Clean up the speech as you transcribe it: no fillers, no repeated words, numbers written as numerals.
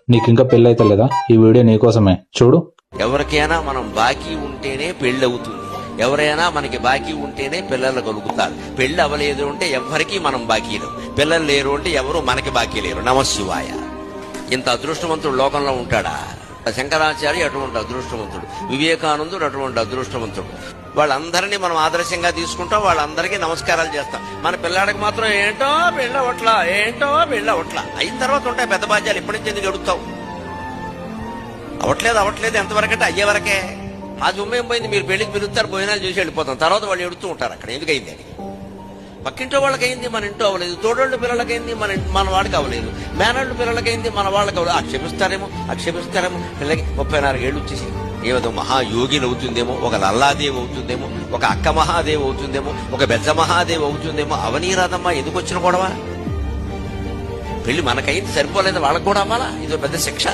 నీకింకా పెళ్ళైతే లేదా? ఈ వీడియో నీకోసమే, చూడు. ఎవరికైనా మనం బాకీ ఉంటేనే పెళ్లి అవుతుంది. ఎవరైనా మనకి బాకీ ఉంటేనే పిల్లలు కలుగుతారు. పెళ్లి అవ్వలేదు అంటే ఎవరికి మనం బాకీలు, పిల్లలు లేరు అంటే ఎవరు మనకి బాకీ లేరు. నమశివాయ. ఇంత అదృష్టవంతుడు లోకంలో ఉంటాడా? శంకరాచార్య అటువంటి అదృష్టవంతుడు, వివేకానందుడు అటువంటి అదృష్టవంతుడు. వాళ్ళందరినీ మనం ఆదర్శంగా తీసుకుంటాం, వాళ్ళందరికీ నమస్కారాలు చేస్తాం. మన పిల్లాడికి మాత్రం ఏంటో పెళ్ళవట్లా, ఏంటో పెళ్ళవట్లా. అయిన తర్వాత ఉంటాయి పెద్ద బాధ్యాలు. ఇప్పటి నుంచి ఎందుకు అడుగుతావు? అవట్లేదు ఎంతవరకంటే అయ్యే వరకే. ఆ జుమ్మేం పోయింది? మీరు పెళ్లికి పిలుస్తారు, భోజనాలు చూసి వెళ్ళిపోతాం. తర్వాత వాళ్ళు ఎడుతూ ఉంటారు అక్కడ. ఎందుకైంది అని. పక్కింటో వాళ్ళకైంది, మన ఇంట్లో అవ్వలేదు. తోడోళ్ళు పిల్లలకైంది, మన వాడికి అవ్వలేదు. మేనళ్ళు పిల్లలకైంది, మన వాళ్ళకి అవ్వలేదు. ఆక్షేపిస్తారేమో పిల్లకి 34 ఏళ్ళు వచ్చేసి ఏదో మహాయోగిని అవుతుందేమో, ఒక లల్లాదేవి అవుతుందేమో, ఒక అక్క మహాదేవి అవుతుందేమో, ఒక బెజ్జ మహాదేవి అవుతుందేమో. అవనీరాదమ్మా, ఎందుకు వచ్చిన గొడవ? పెళ్లి మనకైంది సరిపోలేదు, వాళ్ళకు కూడా అవ్వాలా? ఇదో పెద్ద శిక్ష.